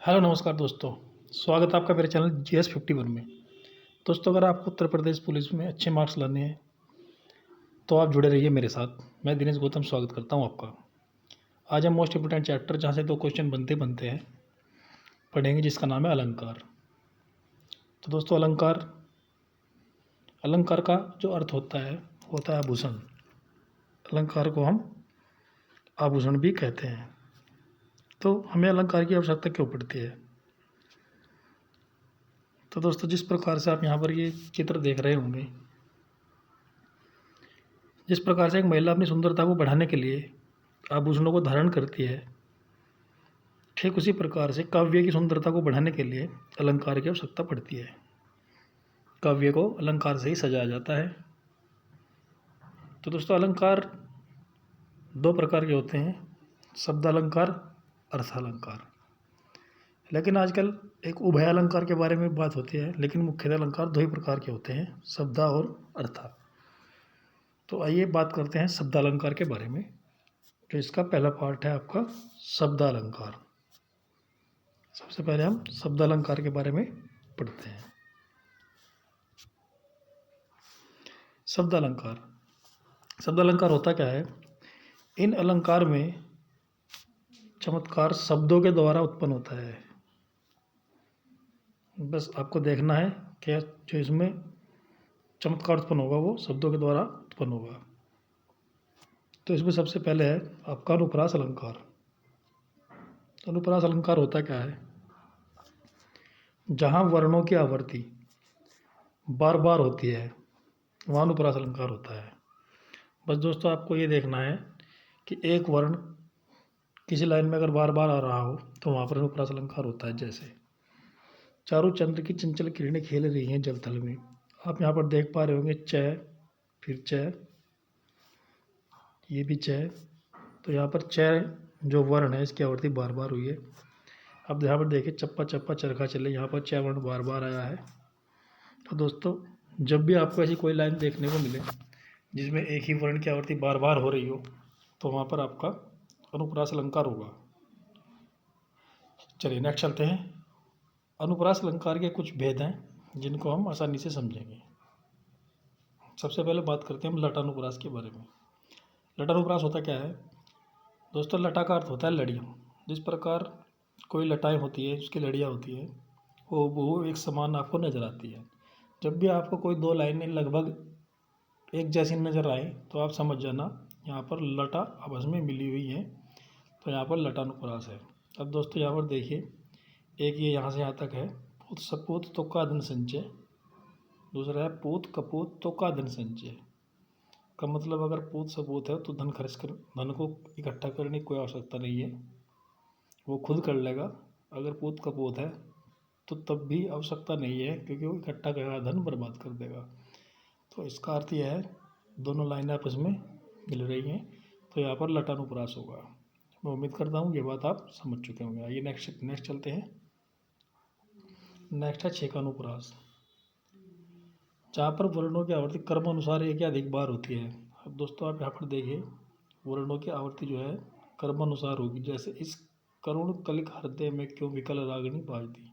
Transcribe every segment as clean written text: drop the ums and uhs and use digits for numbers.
Hello नमस्कार दोस्तों। स्वागत है आपका मेरे चैनल GS51 में। दोस्तों, अगर आपको उत्तर प्रदेश पुलिस में अच्छे मार्क्स लाने हैं तो आप जुड़े रहिए मेरे साथ। मैं दिनेश गौतम स्वागत करता हूं आपका। आज हम मोस्ट इम्पोर्टेंट चैप्टर, जहां से 2 क्वेश्चन बनते बनते हैं, पढ़ेंगे, जिसका नाम है अलंकार। तो दोस्तों, अलंकार अलंकार का जो अर्थ होता है आभूषण। अलंकार को हम आभूषण भी कहते हैं। तो हमें अलंकार की आवश्यकता क्यों पड़ती है? तो दोस्तों, जिस प्रकार से आप यहाँ पर ये चित्र देख रहे होंगे, जिस प्रकार से एक महिला अपनी सुंदरता को बढ़ाने के लिए आभूषणों को धारण करती है, ठीक उसी प्रकार से काव्य की सुंदरता को बढ़ाने के लिए अलंकार की आवश्यकता पड़ती है। काव्य को अलंकार से ही सजाया जाता है। तो दोस्तों, अलंकार 2 प्रकार के होते हैं, शब्द अलंकार, अर्थ अलंकार। लेकिन आजकल एक उभय अलंकार के बारे में बात होती है, लेकिन मुख्यतः अलंकार 2 ही प्रकार के होते हैं, शब्दा और अर्था। तो आइए बात करते हैं शब्द अलंकार के बारे में। जो इसका पहला पार्ट है आपका शब्द अलंकार। सबसे पहले हम शब्द अलंकार के बारे में पढ़ते हैं। शब्द अलंकार शब्द अलंकार होता क्या है? इन अलंकार में चमत्कार शब्दों के द्वारा उत्पन्न होता है। बस आपको देखना है कि जो इसमें चमत्कार उत्पन्न होगा वो शब्दों के द्वारा उत्पन्न होगा। तो इसमें सबसे पहले है आपका अनुप्रास अलंकार। अनुप्रास अलंकार होता क्या है? जहाँ वर्णों की आवृत्ति बार बार होती है, वहाँ अनुप्रास अलंकार होता है। बस दोस्तों, आपको ये देखना है कि एक वर्ण किसी लाइन में अगर बार बार आ रहा हो तो वहाँ पर अनुप्रास अलंकार होता है। जैसे चारों चंद्र की चंचल किरणें खेल रही हैं जलथल में। आप यहाँ पर देख पा रहे होंगे च, फिर च, ये भी च। तो यहाँ पर च जो वर्ण है, इसकी आवृत्ति बार बार हुई है। अब यहाँ पर देखिए चप्पा चप्पा चरखा चले, यहाँ पर च वर्ण बार बार आया है। तो दोस्तों, जब भी आपको ऐसी कोई लाइन देखने को मिले जिसमें एक ही वर्ण की आवृत्ति बार बार हो रही हो, तो वहाँ पर आपका अनुप्रास अलंकार होगा। चलिए नेक्स्ट चलते हैं। अनुप्रास अलंकार के कुछ भेद हैं जिनको हम आसानी से समझेंगे। सबसे पहले बात करते हैं हम लटानुप्रास के बारे में। लटानुप्रास होता क्या है? दोस्तों, लटा का अर्थ होता है लड़ियाँ। जिस प्रकार कोई लटाएँ होती है, उसकी लड़ियाँ होती है, वो एक समान आपको नज़र आती है। जब भी आपको कोई 2 लाइनें लगभग एक जैसी नज़र आए तो आप समझ जाना यहाँ पर लटा आपस में मिली हुई है। तो यहाँ पर लटानुप्रास है। अब दोस्तों, यहाँ पर देखिए, एक ये यहाँ से यहाँ तक है, पूत सपूत तो का धन संचय। दूसरा है पूत कपूत तो का धन संचय। का मतलब, अगर पूत सपूत है तो धन को इकट्ठा करने की कोई आवश्यकता नहीं है, वो खुद कर लेगा। अगर पूत कपूत है तो तब भी आवश्यकता नहीं है, क्योंकि वो इकट्ठा करेगा, धन बर्बाद कर देगा। तो इसका अर्थ यह है, दोनों लाइनें आपस में मिल रही हैं, तो यहाँ पर लटानुप्रास होगा। मैं उम्मीद करता हूँ ये बात आप समझ चुके होंगे। आइए नेक्स्ट चलते हैं। नेक्स्ट है छेकानुप्रास, जहाँ पर वर्णों की आवृत्ति कर्म अनुसार एक या अधिक बार होती है। अब दोस्तों, आप यहाँ पर देखिए, वर्णों की आवृत्ति जो है कर्म अनुसार होगी। जैसे इस करुण कलिक हृदय में क्यों विकल रागिनी बाजती।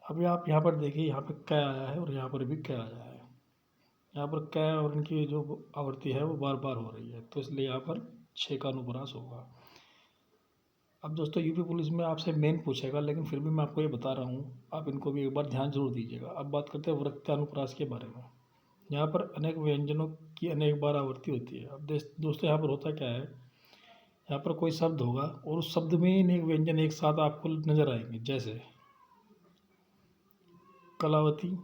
अभी आप यहाँ पर देखिए, यहाँ पर क आया है और यहाँ पर भी क आया है। यहाँ पर क और इनकी जो आवृत्ति है वो बार बार हो रही है, तो इसलिए यहाँ पर छेकानुप्रास होगा। अब दोस्तों, यूपी पुलिस में आपसे मेन पूछेगा, लेकिन फिर भी मैं आपको ये बता रहा हूँ, आप इनको भी एक बार ध्यान जरूर दीजिएगा। अब बात करते हैं वृत्तानुप्रास के बारे में। यहाँ पर अनेक व्यंजनों की अनेक बार आवृत्ति होती है। अब दोस्तों, यहाँ पर होता क्या है, यहाँ पर कोई शब्द होगा और उस शब्द में अनेक व्यंजन एक साथ आपको नजर आएंगे। जैसे कलावती,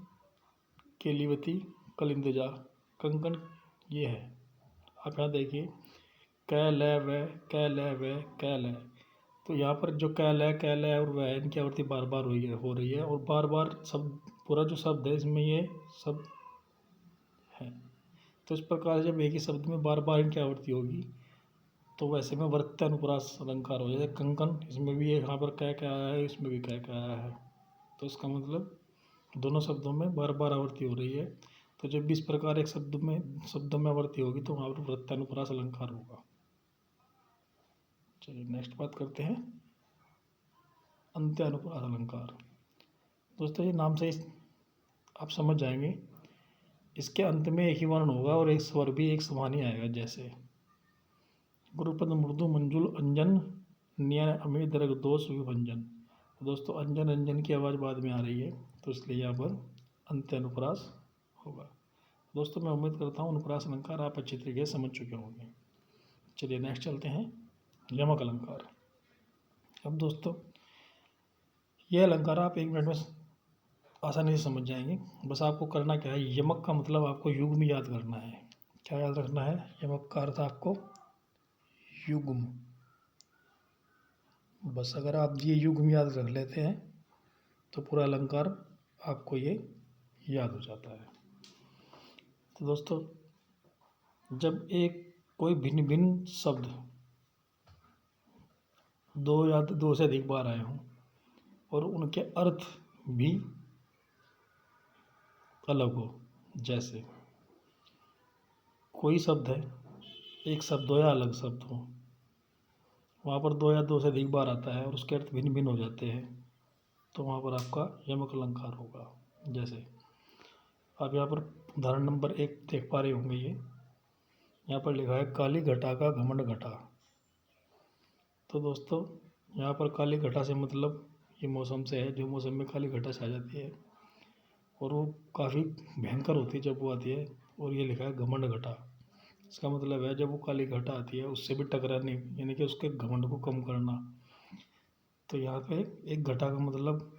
केलीवती, कलिंदजा, कंकन, ये है। आप यहाँ देखिए, कै ल व, कै ल व, कै ल। तो यहाँ पर जो कैल है और वह, इनकी आवृत्ति बार बार हो रही है और बार बार सब पूरा जो शब्द है इसमें ये सब है। तो इस प्रकार से जब एक ही शब्द में बार बार इनकी आवृत्ति होगी तो वैसे में वृत्तानुप्रास अलंकार हो। जैसे कंकन, इसमें भी यहाँ पर क्या आया है, इसमें भी क्या आया है। तो इसका मतलब दोनों शब्दों में बार बार आवृत्ति हो रही है। तो जब भी इस प्रकार एक शब्दों में आवृत्ति होगी तो वहाँ पर वृत्तानुप्रास अलंकार होगा। चलिए नेक्स्ट बात करते हैं अंत्य अनुप्रास अलंकार। दोस्तों ये नाम से आप समझ जाएंगे, इसके अंत में एक ही वर्ण होगा और एक स्वर भी एक समान ही आएगा। जैसे गुरुपद मृदु मंजुल अंजन नियन अमी दरग दोष विभंजन। दोस्तों अंजन अंजन की आवाज़ बाद में आ रही है, तो इसलिए यहाँ पर अंत्य अनुप्रास होगा। दोस्तों मैं उम्मीद करता हूँ अनुप्रास अलंकार आप अच्छी तरीके से समझ चुके होंगे। चलिए नेक्स्ट चलते हैं, यमक अलंकार। अब दोस्तों यह अलंकार आप 1 मिनट में आसानी से समझ जाएंगे। बस आपको करना क्या है, यमक का मतलब आपको युग्म याद करना है। क्या याद रखना है? यमक का अर्थ आपको युग्म। बस अगर आप ये युग्म याद रख लेते हैं तो पूरा अलंकार आपको ये याद हो जाता है। तो दोस्तों जब एक कोई भिन्न भिन्न शब्द दो या दो से अधिक बार आए हों और उनके अर्थ भी अलग हो, जैसे कोई शब्द है, एक शब्द हो या अलग शब्द हो, वहाँ पर दो या दो से अधिक बार आता है और उसके अर्थ भिन्न भिन्न हो जाते हैं, तो वहाँ पर आपका यमक अलंकार होगा। जैसे आप यहाँ पर उदाहरण नंबर 1 देख पा रहे होंगे, ये यहाँ पर लिखा है काली घटा का घमंड घटा। तो दोस्तों यहाँ पर काली घटा से मतलब ये मौसम से है, जो मौसम में काली घटा छा जाती है और वो काफ़ी भयंकर होती है जब वो आती है। और ये लिखा है घमंड घटा, इसका मतलब है जब वो काली घटा आती है उससे भी टकराने, यानी कि उसके घमंड को कम करना। तो यहाँ पे एक घटा का मतलब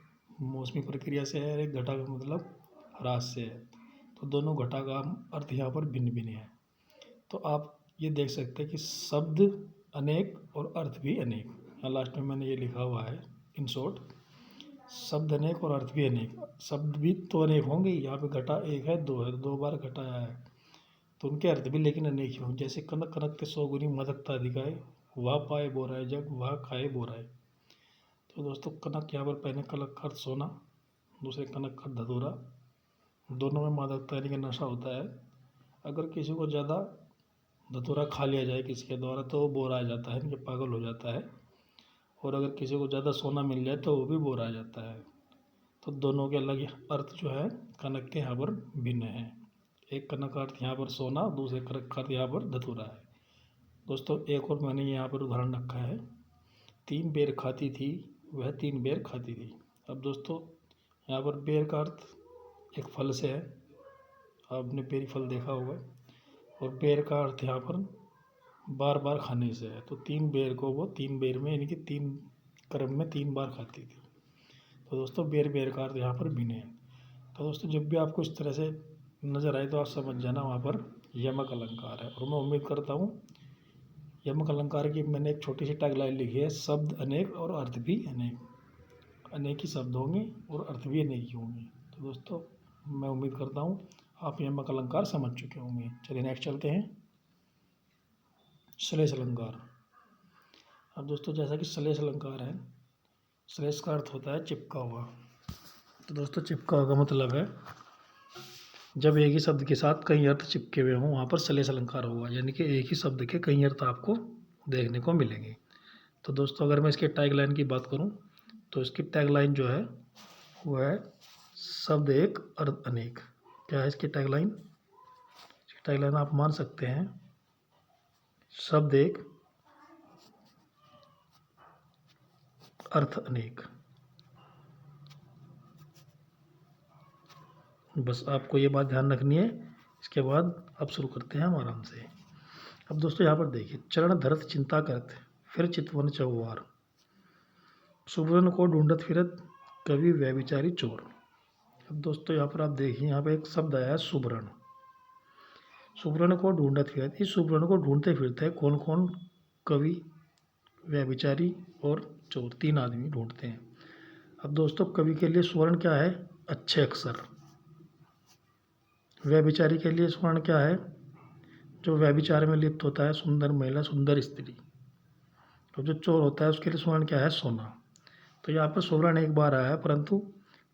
मौसमी प्रक्रिया से है और एक घटा का मतलब ह्रास से है, तो दोनों घटा का अर्थ यहाँ पर भिन्न भिन्न है। तो आप ये देख सकते हैं कि शब्द अनेक और अर्थ भी अनेक। यहाँ लास्ट में मैंने ये लिखा हुआ है इन शॉर्ट, शब्द अनेक और अर्थ भी अनेक। शब्द भी तो अनेक होंगे, यहाँ पे घटा एक है, दो है, 2 बार घटा आया है, तो उनके अर्थ भी लेकिन अनेक ही होंगे। जैसे कनक कनक के 100 गुनी मदकता दिखाए, वह पाए बोराए जग वह खाए बोराए। तो दोस्तों कनक यहाँ पर पहले कनक का अर्थ सोना, दूसरे कनक का धतूरा, दोनों में मादकता यानी कि नशा होता है। अगर किसी को ज़्यादा धतूरा खा लिया जाए किसी के द्वारा तो वो बोरा आ जाता है, यानी कि पागल हो जाता है। और अगर किसी को ज़्यादा सोना मिल जाए तो वो भी बोरा आ जाता है। तो दोनों के अलग अर्थ जो है कनक के यहाँ पर भिन्न है। एक कनक का अर्थ यहाँ पर सोना, दूसरे कनक का अर्थ यहाँ पर धतूरा है। दोस्तों एक और मैंने यहाँ पर उदाहरण रखा है, 3 बेर खाती थी वह 3 बेर खाती थी। अब दोस्तों यहाँ पर बेर का अर्थ एक फल से है, आपने बेरी फल देखा होगा, और बेर का अर्थ यहाँ पर बार बार खाने से है। तो 3 बेर को वो 3 बेर में यानी कि 3 क्रम में 3 बार खाती थी। तो दोस्तों बेर बेर का अर्थ यहाँ पर भिन्न है। तो दोस्तों जब भी आपको इस तरह से नज़र आए तो आप समझ जाना वहाँ पर यमक अलंकार है। और मैं उम्मीद करता हूँ यमक अलंकार की मैंने एक छोटी सी टैगलाइन लिखी है, शब्द अनेक और अर्थ भी अनेक। अनेक ही शब्द होंगे और अर्थ भी अनेक ही होंगे। तो दोस्तों मैं उम्मीद करता हूँ आप यमक अलंकार समझ चुके होंगे। चलिए नेक्स्ट चलते हैं, श्लेष अलंकार। अब दोस्तों जैसा कि श्लेष अलंकार है, श्लेष का अर्थ होता है चिपका हुआ। तो दोस्तों चिपका हुआ का मतलब है जब एक ही शब्द के साथ कई अर्थ चिपके हुए हों, वहाँ पर श्लेष अलंकार होगा, यानी कि एक ही शब्द के कई अर्थ आपको देखने को मिलेंगे। तो दोस्तों अगर मैं इसके टैगलाइन की बात करूँ तो इसकी टैगलाइन जो है वो है शब्द एक अर्थ अनेक। क्या है इसकी टैगलाइन? इसकी टैगलाइन आप मान सकते हैं शब्द एक अर्थ अनेक। बस आपको ये बात ध्यान रखनी है। इसके बाद अब शुरू करते हैं हम आराम से। अब दोस्तों यहाँ पर देखिए, चरण धरत चिंता करत फिर चितवन चौवार, सुवर्ण को ढूंढत फिरत कवि व्यभिचारी चोर। अब दोस्तों यहाँ पर आप देखिए, यहाँ पर एक शब्द आया है सुवर्ण। सुवर्ण को ढूंढत फिरत, इस सुवर्ण को ढूंढते फिरते हैं कौन कौन? कवि, व्यभिचारी और चोर, 3 आदमी ढूंढते हैं। अब दोस्तों कवि के लिए स्वर्ण क्या है? अच्छे अक्षर। व्यभिचारी के लिए स्वर्ण क्या है? जो व्यभिचार में लिप्त होता है, सुंदर महिला, सुंदर स्त्री। और जो चोर होता है उसके लिए स्वर्ण क्या है? सोना। तो यहाँ पर स्वर्ण एक बार आया है, परंतु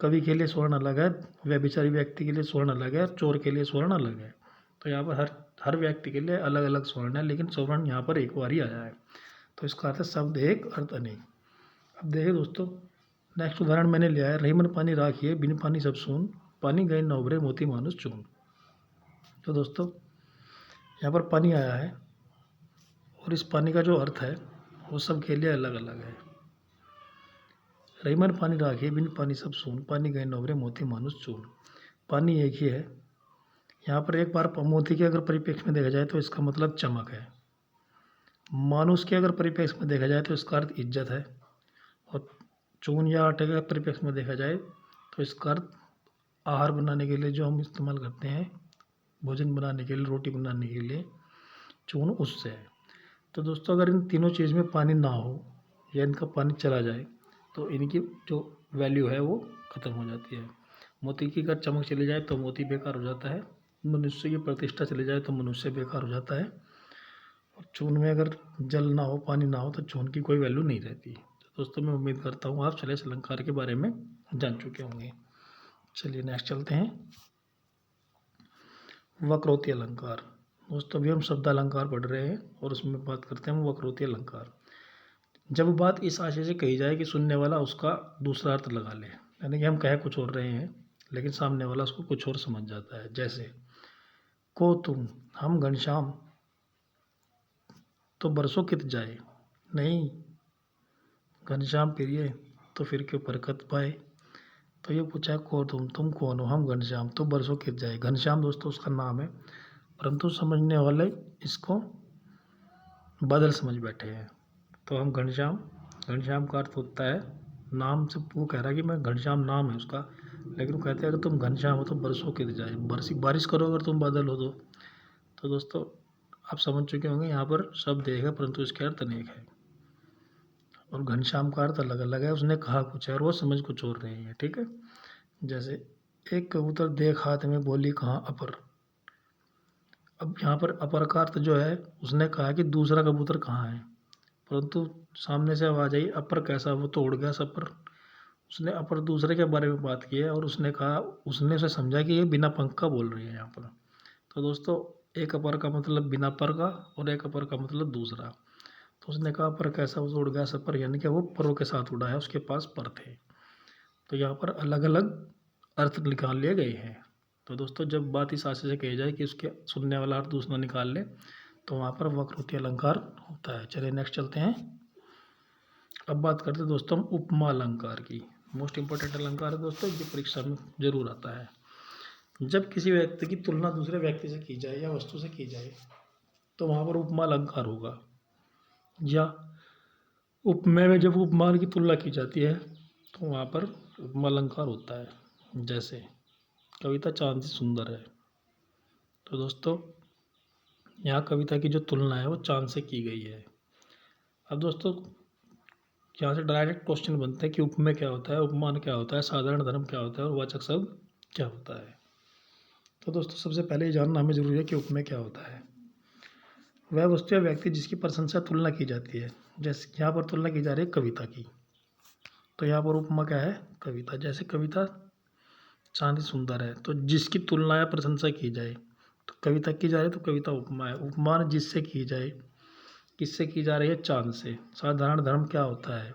कवि के लिए स्वर्ण अलग है, व्यभिचारी व्यक्ति के लिए स्वर्ण अलग है, चोर के लिए स्वर्ण अलग है। तो यहाँ पर हर व्यक्ति के लिए अलग अलग स्वर्ण है, लेकिन स्वर्ण यहाँ पर एक बार ही आया है। तो इसका अर्थ है शब्द एक अर्थ अनेक। अब देखिए दोस्तों, नेक्स्ट उदाहरण मैंने लिया है, रही मन पानी राखिए बिन पानी सब सून, पानी गए न उभरे मोती मानुष चून। तो दोस्तों यहाँ पर पानी आया है और इस पानी का जो अर्थ है वो सबके लिए अलग अलग है। रही मन पानी राखिए बिन पानी सब सून, पानी गए न उभरे मोती मानुष चून। पानी एक ही है। यहाँ पर एक बार मोती के अगर परिप्रेक्ष्य में देखा जाए तो इसका मतलब चमक है। मानुष के अगर परिप्रेक्ष्य में देखा जाए तो इसका अर्थ इज्जत है। और चून या आटे के परिप्रेक्ष्य में देखा जाए तो इसका अर्थ आहार बनाने के लिए जो हम इस्तेमाल करते हैं, भोजन बनाने के लिए, रोटी बनाने के लिए चून उससे है। तो दोस्तों अगर इन तीनों चीज़ में पानी ना हो या इनका पानी चला जाए तो इनकी जो वैल्यू है वो ख़त्म हो जाती है। मोती की अगर चमक चली जाए तो मोती बेकार हो जाता है, मनुष्य की प्रतिष्ठा चली जाए तो मनुष्य बेकार हो जाता है, और चून में अगर जल ना हो, पानी ना हो तो चून की कोई वैल्यू नहीं रहती। तो दोस्तों मैं उम्मीद करता हूँ आप शैलेश अलंकार के बारे में जान चुके होंगे। चलिए नेक्स्ट चलते हैं, वक्रोक्ति अलंकार। दोस्तों अभी हम शब्द अलंकार पढ़ रहे हैं और उसमें बात करते हैं हम वक्रोक्ति अलंकार। जब बात इस आशय से कही जाए कि सुनने वाला उसका दूसरा अर्थ लगा ले, यानी कि हम कह कुछ और रहे हैं लेकिन सामने वाला उसको कुछ और समझ जाता है। जैसे को तुम हम घनश्याम तो बरसों कित जाए, नहीं घनश्याम प्रिय तो फिर क्यों परकत पाए। तो ये पूछा को तुम कौन हो, हम घनश्याम तो बरसों कित जाए। घनश्याम दोस्तों उसका नाम है, परंतु समझने वाले इसको बादल समझ बैठे हैं। तो हम घनश्याम, घनश्याम का अर्थ होता है नाम से, वो कह रहा है कि मैं घनश्याम नाम है उसका, लेकिन वो कहते हैं अगर तुम घनश्याम हो तो बरसों कित जाए, बारिश करो अगर तुम बादल हो तो दोस्तों आप समझ चुके होंगे यहाँ पर शब्द एक है परंतु इसके अर्थ अनेक है और घनश्याम का अर्थ अलग अलग है। उसने कहा कुछ है और वो समझ कुछ और रही है, ठीक है। जैसे एक कबूतर देख हाथ में बोली कहाँ अपर। अब यहाँ पर अपर का अर्थ जो है, उसने कहा कि दूसरा कबूतर कहाँ है, परंतु सामने से आवाज आई अपर कैसा, वो तो उड़ गया सपर। उसने अपर दूसरे के बारे में बात की है और उसने कहा, उसने उसे समझा कि ये बिना पंख का बोल रही है यहाँ पर। तो दोस्तों एक अपर का मतलब बिना पर का और एक अपर का मतलब दूसरा। तो उसने कहा पर कैसा, वो उड़ गया सपर, यानी कि वो परों के साथ उड़ा है, उसके पास पर थे। तो यहाँ पर अलग अलग अर्थ निकाल लिए गए हैं। तो दोस्तों जब बात इस आशय से कही जाए कि उसके सुनने वाला अर्थ दूसरा निकाल ले तो वहाँ पर वक्रोक्ति अलंकार होता है। चलिए नेक्स्ट चलते हैं। अब बात करते हैं दोस्तों हम उपमा अलंकार की। मोस्ट इंपॉर्टेंट अलंकार है दोस्तों, ये परीक्षा में जरूर आता है। जब किसी व्यक्ति की तुलना दूसरे व्यक्ति से की जाए या वस्तु से की जाए तो वहाँ पर उपमा अलंकार होगा। या उपमेय में जब उपमान की तुलना की जाती है तो वहाँ पर उपमा अलंकार होता है। जैसे कविता चांद से सुंदर है, तो दोस्तों यहाँ कविता की जो तुलना है वो चांद से की गई है। अब दोस्तों यहाँ से डायरेक्ट क्वेश्चन बनते हैं कि उपमेय क्या होता है, उपमान क्या होता है, साधारण धर्म क्या होता है और वाचक शब्द क्या होता है। तो दोस्तों सबसे पहले ये जानना हमें जरूरी है कि उपमेय क्या होता है। वह वस्तु या व्यक्ति जिसकी प्रशंसा तुलना की जाती है। जैसे यहाँ पर तुलना की जा रही है कविता की, तो यहाँ पर उपमा क्या है, कविता। जैसे कविता चांद सुंदर है, तो जिसकी तुलना या प्रशंसा की जाए तो कविता की जा रही है तो कविता उपमा है। उपमान जिससे की जाए, किससे की जा रही है, चांद से। साधारण धर्म क्या होता है,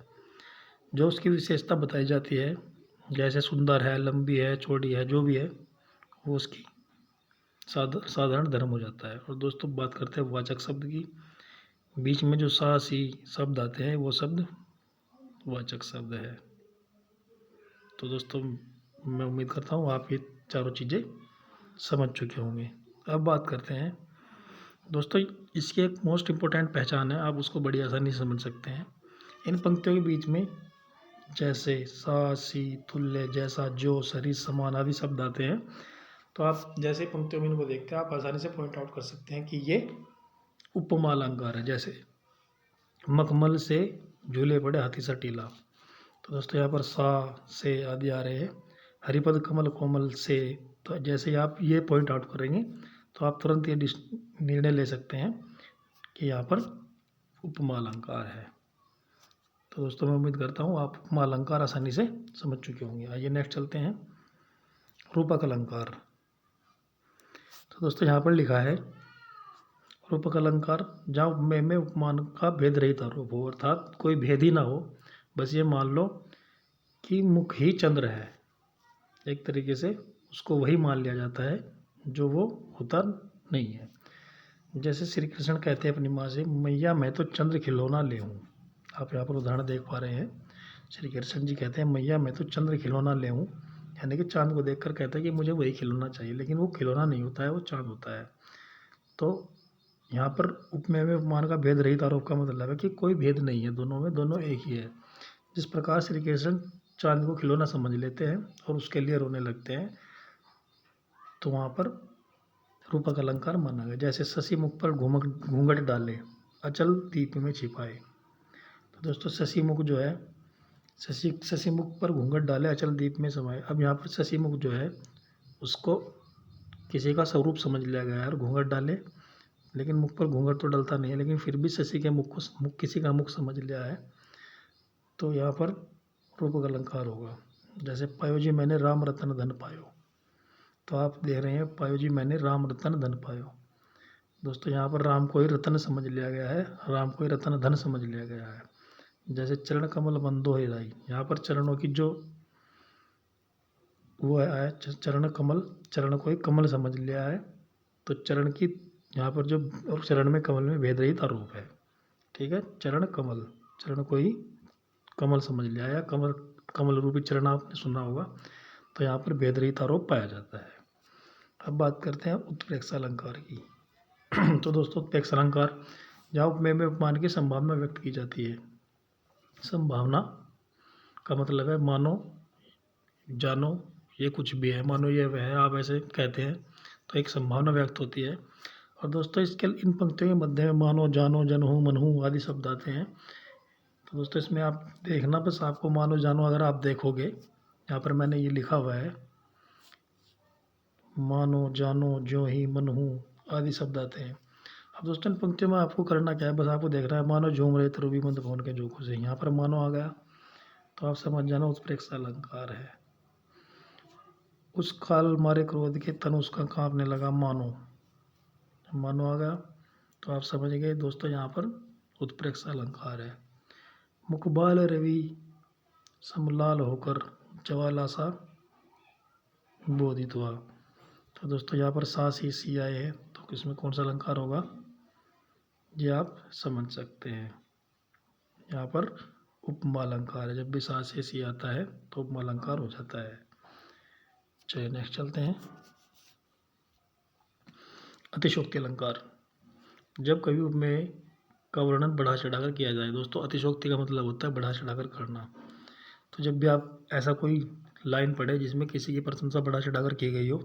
जो उसकी विशेषता बताई जाती है, जैसे सुंदर है, लंबी है, चौड़ी है, जो भी है वो उसकी साधारण धर्म हो जाता है। और दोस्तों बात करते हैं वाचक शब्द की। बीच में जो सा सी शब्द आते हैं वो शब्द वाचक शब्द है। तो दोस्तों मैं उम्मीद करता हूँ आप ये चारों चीज़ें समझ चुके होंगे। अब बात करते हैं दोस्तों, इसकी एक मोस्ट इम्पोर्टेंट पहचान है, आप उसको बड़ी आसानी से समझ सकते हैं। इन पंक्तियों के बीच में जैसे सा सी, तुल्य, जैसा, जो, सरिस, समान आदि शब्द आते हैं, तो आप जैसे पंक्तियों में इनको देखते हैं आप आसानी से पॉइंट आउट कर सकते हैं कि ये उपमा अलंकार है। जैसे मखमल से झूले पड़े हाथी सा टीला, तो दोस्तों यहाँ पर सा से आदि आ रहे हैं। हरिपद कमल कोमल से, तो जैसे आप ये पॉइंट आउट करेंगे तो आप तुरंत ये निर्णय ले सकते हैं कि यहाँ पर उपमा अलंकार है। तो दोस्तों मैं उम्मीद करता हूँ आप उपमा अलंकार आसानी से समझ चुके होंगे। आइए नेक्स्ट चलते हैं, रूपक अलंकार। तो दोस्तों यहाँ पर लिखा है रूपक अलंकार, जहाँ उपमेय में उपमान का भेद रहित आरोप हो, अर्थात कोई भेद ही ना हो, बस ये मान लो कि मुख ही चंद्र है। एक तरीके से उसको वही मान लिया जाता है जो वो होता नहीं है। जैसे श्री कृष्ण कहते हैं अपनी माँ से, मैया मैं तो चंद्र खिलौना ले हूँ। आप यहाँ पर उदाहरण देख पा रहे हैं। श्री कृष्ण जी कहते हैं मैया मैं तो चंद्र खिलौना ले हूँ, यानी कि चाँद को देखकर कहता है कि मुझे वही खिलौना चाहिए, लेकिन वो खिलौना नहीं होता है, वो चाँद होता है। तो यहाँ पर उपमेय में उपमान का भेद रहित आरोप का मतलब है कि कोई भेद नहीं है दोनों में, दोनों एक ही है। जिस प्रकार श्री कृष्ण चाँद को खिलौना समझ लेते हैं और उसके लिए रोने लगते हैं, तो वहाँ पर रूपक अलंकार माना गया। जैसे शशि मुख पर घूंघट डाले, अचल दीप में छिपाए। तो दोस्तों शशि मुख जो है, शशि मुख पर घूंघट डाले अचल दीप में समाये। अब यहाँ पर शशि मुख जो है उसको किसी का स्वरूप समझ लिया गया है और घूंघट डाले, लेकिन मुख पर घूंघट तो डलता नहीं है, लेकिन फिर भी शशि के मुख किसी का मुख समझ लिया है, तो यहाँ पर रूपक अलंकार होगा। जैसे पायो जी मैंने राम रतन धन पायो, तो आप देख रहे हैं पायो जी मैंने राम रतन धन पायो। दोस्तों यहाँ पर राम को ही रतन समझ लिया गया है, राम को ही रतन धन समझ लिया गया है। जैसे चरण कमल बंदो है राई, यहाँ पर चरणों की जो वो है चरण को ही कमल समझ लिया है, तो चरण की यहाँ पर जो और चरण में कमल में भेद रहित आरोप है। ठीक है, चरण को ही कमल समझ लिया है, या कमल रूपी चरण आपने सुना होगा, तो यहाँ पर भेद रहित आरोप पाया जाता है। अब बात करते हैं उत्प्रेक्षा अलंकार की। तो दोस्तों उत्प्रेक्षा अलंकार जहाँ उपमेय में उपमान की संभावना व्यक्त की जाती है। संभावना का मतलब है मानो, जानो, ये कुछ भी है, मानो ये वह है, आप ऐसे कहते हैं तो एक संभावना व्यक्त होती है। और दोस्तों इसके इन पंक्तियों के मध्य में मानो, जानो, जनहूँ, मनहूँ आदि शब्द आते हैं। तो दोस्तों इसमें आप देखना, बस आपको मानो जानो अगर आप देखोगे, यहाँ पर मैंने ये लिखा हुआ है, मानो जानो ज्यों ही मनहूँ आदि शब्द आते हैं। अब दोस्तों इन पंक्तियों में आपको करना क्या है, बस आपको देखना है मानो झूम रहे ध्रुवी मंद भवन के जो कुछ है, यहाँ पर मानो आ गया तो आप समझ जाना उत्प्रेक्षा अलंकार है। उस काल मारे क्रोध के तन उसका कांपने लगा, मानो आ गया तो आप समझ गए दोस्तों यहाँ पर उत्प्रेक्षा अलंकार है। मुखबाल रवि समलाल होकर ज्वाला सा बोधित हुआ। तो दोस्तों यहाँ पर सास ही सी आए हैं, तो इसमें कौन सा अलंकार होगा ये आप समझ सकते हैं। यहाँ पर उपमा अलंकार है, जब भी सास ही सी आता है तो उपमा अलंकार हो जाता है। चलिए नेक्स्ट चलते हैं। अतिशोक्ति अलंकार, जब कभी उपमेय का वर्णन बढ़ा चढ़ाकर किया जाए। दोस्तों अतिशोक्ति का मतलब होता है बढ़ा चढ़ाकर करना। तो जब भी आप ऐसा कोई लाइन पढ़े जिसमें किसी की प्रशंसा बढ़ा चढ़ाकर की गई हो,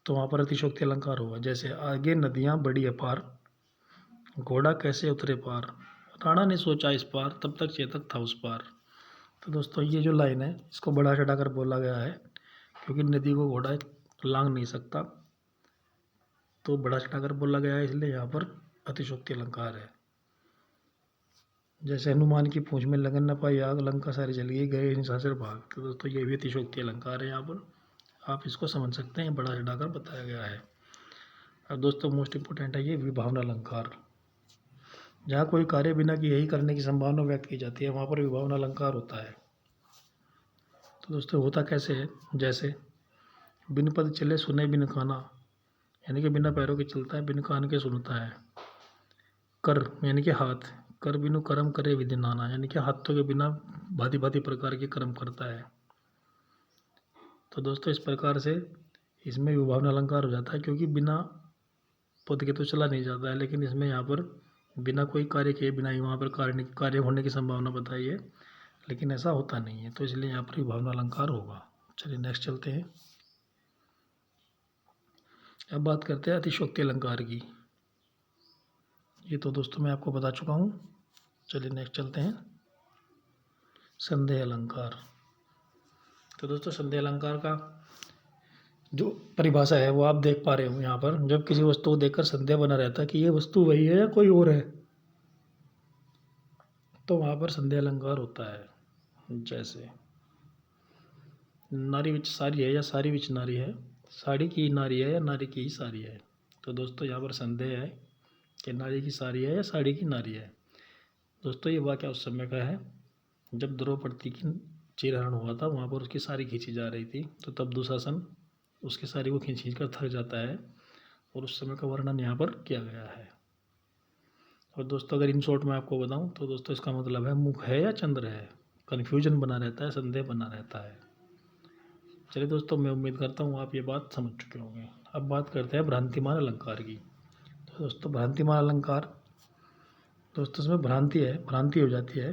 तो वहाँ पर अतिशोक्ति अलंकार होगा। जैसे आगे नदियाँ बड़ी अपार, घोड़ा कैसे उतरे पार, राणा ने सोचा इस पार, तब तक चेतक था उस पार। तो दोस्तों ये जो लाइन है इसको बढ़ा चढ़ाकर बोला गया है, क्योंकि नदी को घोड़ा लांघ नहीं सकता, तो बढ़ा चढ़ाकर बोला गया है, इसलिए यहाँ पर अतिशोक्ति अलंकार है। जैसे हनुमान की पूंछ में लगन न पाई आग, लंका सारी जल गई, गए निशाचर भाग। तो दोस्तों ये भी अतिशोक्ति अलंकार है, यहाँ पर आप इसको समझ सकते हैं, बढ़ा चढ़ाकर बताया गया है। अब दोस्तों मोस्ट इंपोर्टेंट है ये विभावना अलंकार। जहाँ कोई कार्य बिना कि यही करने की संभावना व्यक्त की जाती है, वहाँ पर विभावना अलंकार होता है। तो दोस्तों होता कैसे है, जैसे बिन पद चले सुने बिन काना, यानी कि बिना पैरों के चलता है, बिन कान के सुनता है। कर यानी कि हाथ, कर बिनु कर्म करे विधि नाना, यानी कि हाथों के बिना भांति भांति प्रकार के कर्म करता है। तो दोस्तों इस प्रकार से इसमें विभावना अलंकार हो जाता है, क्योंकि बिना पद के तो चला नहीं जाता है, लेकिन इसमें यहाँ पर बिना कोई कार्य किए बिना ही वहाँ पर कार्य होने की संभावना बताई है, लेकिन ऐसा होता नहीं है, तो इसलिए यहाँ पर विभावना अलंकार होगा। चलिए नेक्स्ट चलते हैं। अब बात करते हैं अतिशोक्ति अलंकार की। ये तो दोस्तों मैं आपको बता चुका हूँ। चलिए नेक्स्ट चलते हैं। संदेह अलंकार। तो दोस्तों संदेह अलंकार का जो परिभाषा है वो आप देख पा रहे हो यहाँ पर। जब किसी वस्तु को देखकर संदेह बना रहता है कि ये वस्तु वही है या कोई और है, तो वहाँ पर संदेह अलंकार होता है। जैसे नारी विच सारी है या सारी विच नारी है, साड़ी की नारी है या नारी की ही साड़ी है। तो दोस्तों यहाँ पर संदेह है कि नारी की साड़ी है या साड़ी की नारी है। दोस्तों ये वाक़या उस समय का है जब द्रौपदी की चीरहरण हुआ था, वहाँ पर उसकी सारी खींची जा रही थी, तो तब दुशासन उसकी सारी को खींच खींच कर थक जाता है और उस समय का वर्णन यहाँ पर किया गया है। और दोस्तों अगर इन शॉर्ट में आपको बताऊँ तो दोस्तों इसका मतलब है मुख है या चंद्र है, कन्फ्यूजन बना रहता है, संदेह बना रहता है। चलिए दोस्तों, मैं उम्मीद करता हूँ आप ये बात समझ चुके होंगे। अब बात करते हैं भ्रांतिमान अलंकार की। तो दोस्तों भ्रांतिमान अलंकार, दोस्तों इसमें भ्रांति हो जाती है।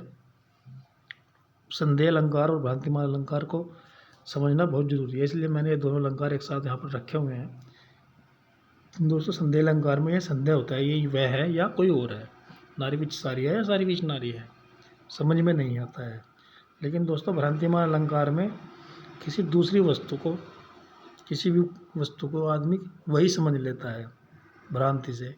संदेह अलंकार और भ्रांतिमान अलंकार को समझना बहुत जरूरी है, इसलिए मैंने ये दोनों अलंकार एक साथ यहाँ पर रखे हुए हैं। दोस्तों संदेह अलंकार में ये संदेह होता है ये वह है या कोई और है, नारी बीच सारी है या सारी बीच नारी है, समझ में नहीं आता है। लेकिन दोस्तों भ्रांतिमान अलंकार में किसी दूसरी वस्तु को, किसी भी वस्तु को आदमी वही समझ लेता है भ्रांति से।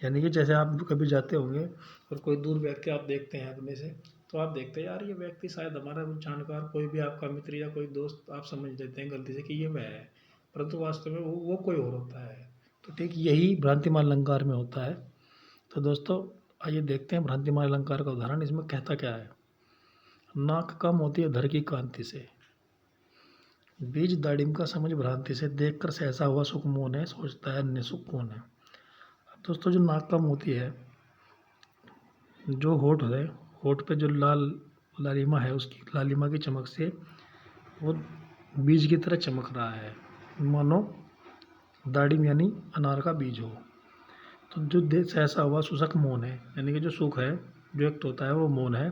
यानी कि जैसे आप कभी जाते होंगे और कोई दूर व्यक्ति आप देखते हैं अपने से, तो आप देखते हैं यार ये व्यक्ति शायद हमारा जानकार, कोई भी आपका मित्र या कोई दोस्त, आप समझ लेते हैं गलती से कि ये मैं है, परंतु वास्तव में वो कोई और होता है। तो ठीक यही भ्रांतिमान अलंकार में होता है। तो दोस्तों आइए देखते हैं भ्रांतिमान अलंकार का उदाहरण। इसमें कहता क्या है, नाक कम होती है धर की कांति से, बीज दाड़िम का समझ भ्रांति से, देख कर सहसा हुआ सुख मोहन है, सोचता है अन्य सुख कौन है। अब दोस्तों जो नाक कम होती है, जो होठ है, होठ पे जो लालिमा है, उसकी लालिमा की चमक से वो बीज की तरह चमक रहा है, मानो दाड़िम यानी अनार का बीज हो। तो जो सहसा हुआ सुसक मौन है, यानी कि जो सुख है जो व्यक्त होता है वो मौन है,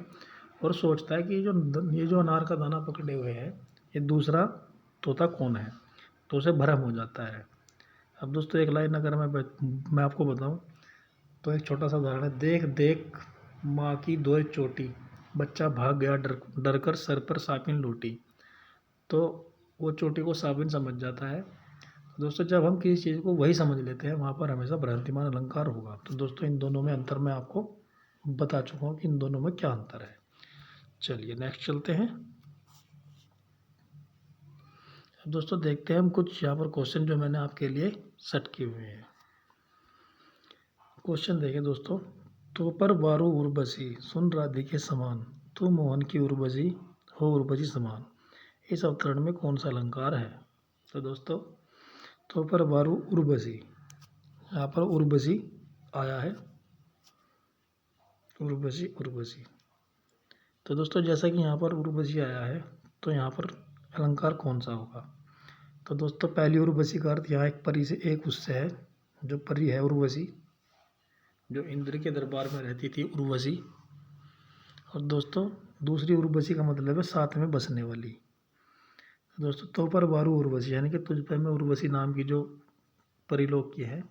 और सोचता है कि ये जो अनार का दाना पकड़े हुए है ये दूसरा तोता कौन है, तो उसे भ्रम हो जाता है। अब दोस्तों एक लाइन अगर मैं आपको बताऊं तो एक छोटा सा उदाहरण है, देख देख माँ की दो चोटी, बच्चा भाग गया डर कर सर पर सापिन लूटी। तो वो चोटी को सापिन समझ जाता है। दोस्तों जब हम किसी चीज़ को वही समझ लेते हैं वहाँ पर हमेशा भ्रांतिमान अलंकार होगा। तो दोस्तों इन दोनों में अंतर मैं आपको बता चुका हूँ कि इन दोनों में क्या अंतर है। चलिए नेक्स्ट चलते हैं। अब दोस्तों देखते हैं हम कुछ यहाँ पर क्वेश्चन जो मैंने आपके लिए सेट किए हुए हैं। क्वेश्चन देखें दोस्तों, तो पर बारू उर्वशी सुन राधिके समान, तू मोहन की उर्वशी हो उर्वशी समान, इस अवतरण में कौन सा अलंकार है। तो दोस्तों तो पर बारू उर्वशी, यहाँ पर उर्वशी आया है, उर्वशी उर्वशी। तो दोस्तों जैसा कि यहाँ पर उर्वशी आया है तो यहाँ पर अलंकार कौन सा होगा। तो दोस्तों पहली उर्वशी का अर्थ यहाँ एक परी से, एक उससे है, जो परी है उर्वशी, जो इंद्र के दरबार में रहती थी उर्वशी। और दोस्तों दूसरी उर्वशी का मतलब है साथ में बसने वाली। दोस्तों तो पर बारू उर्वशी, यानी कि तुझ पर मैं उर्वशी नाम की जो परिलोक की है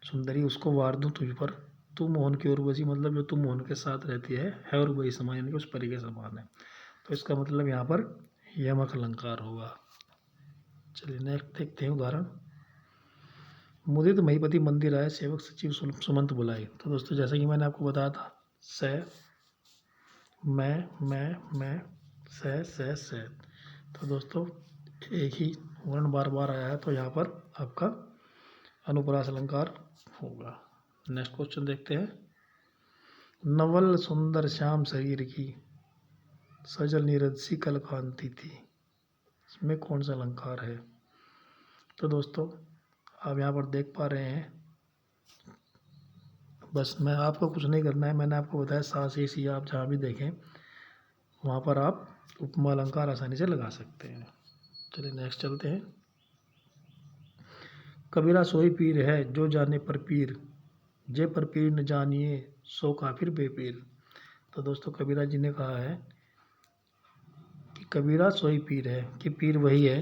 सुंदरी, उसको वार दूँ तुझ पर। तू मोहन की उर्वशी, मतलब जो तू मोहन के साथ रहती है उर्वशी समान, यानी कि उस परी के समान है। तो इसका मतलब यहाँ पर यमक अलंकार होगा। चलिए नेक्स्ट देखते हैं उदाहरण। मुदित महीपति मंदिर आए, सेवक सचिव सुमंत बुलाए। तो दोस्तों जैसा कि मैंने आपको बताया था, से, मैं, से। तो दोस्तों एक ही वर्ण बार बार आया है, तो यहाँ पर आपका अनुप्रास अलंकार होगा। नेक्स्ट क्वेश्चन देखते हैं। नवल सुंदर श्याम शरीर की, सजल नीरज सी कल कांति थी, इसमें कौन सा अलंकार है। तो दोस्तों आप यहाँ पर देख पा रहे हैं, बस मैं आपको कुछ नहीं करना है, मैंने आपको बताया सा से सी, आप जहाँ भी देखें वहाँ पर आप उपमा अलंकार आसानी से लगा सकते हैं। चलिए नेक्स्ट चलते हैं। कबीरा सोई पीर है जो जाने पर पीर, जे पर पीर न जानिए सो काफिर बेपीर। तो दोस्तों कबीरा जी ने कहा है कि कबीरा सोई पीर है, कि पीर वही है,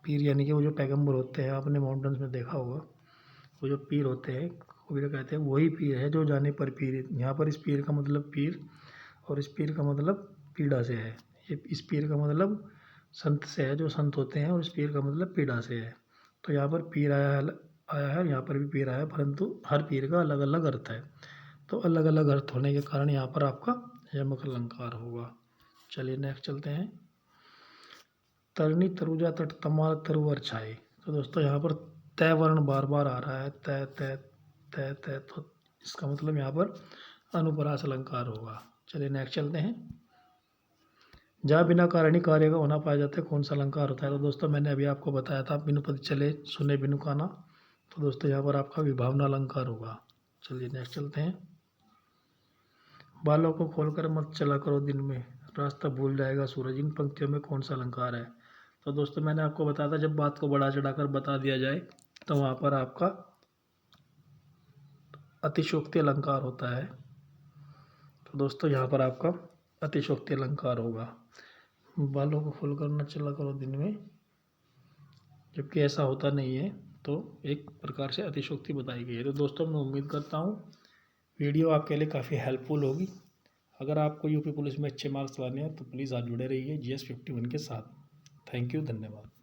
पीर यानी कि वो जो पैगंबर होते हैं, आपने माउंटेन्स में देखा होगा, वो जो पीर होते हैं कबीरा कहते हैं वही पीर है जो जाने पर पीर। यहाँ पर इस पीर का मतलब पीर, और इस पीर का मतलब पीड़ा से है। ये इस पीर का मतलब संत से है, जो संत होते हैं, और इस पीर का मतलब पीड़ा से है। तो यहाँ पर पीर आया है, यहाँ पर भी पीर आया है, परंतु हर पीर का अलग अलग अर्थ है। तो अलग अलग अर्थ होने के कारण यहाँ पर आपका यमक अलंकार होगा। चलिए नेक्स्ट चलते हैं। तरनी तरुजा तट तमाल तरुवर छाए। तो दोस्तों यहाँ पर तय वर्ण बार बार आ रहा है, तय तय तय तय, तो इसका मतलब यहाँ पर अनुप्रास अलंकार होगा। चलिए नेक्स्ट चलते हैं। जहाँ बिना कारण ही कार्य का होना पाया जाता है कौन सा अलंकार होता है। तो दोस्तों मैंने अभी आपको बताया था बिनु पद चले सुने बिनु काना। तो दोस्तों यहाँ पर आपका विभावना अलंकार होगा। चलिए नेक्स्ट चलते हैं। बालों को खोलकर मत चला करो दिन में, रास्ता भूल जाएगा सूरज। इन पंक्तियों में कौन सा अलंकार है। तो दोस्तों मैंने आपको बताया था जब बात को बढ़ा चढ़ाकर बता दिया जाए तो वहाँ पर आपका अतिशोक्ति अलंकार होता है। तो दोस्तों यहाँ पर आपका अतिशोक्ति अलंकार होगा। बालों को खोलकर न चला करो दिन में, जबकि ऐसा होता नहीं है, तो एक प्रकार से अतिशोक्ति बताई गई है। तो दोस्तों मैं उम्मीद करता हूँ वीडियो आपके लिए काफ़ी हेल्पफुल होगी। अगर आपको यूपी पुलिस में अच्छे मार्क्स लाने हैं तो प्लीज़ आप जुड़े रहिए GS 51 के साथ। थैंक यू, धन्यवाद।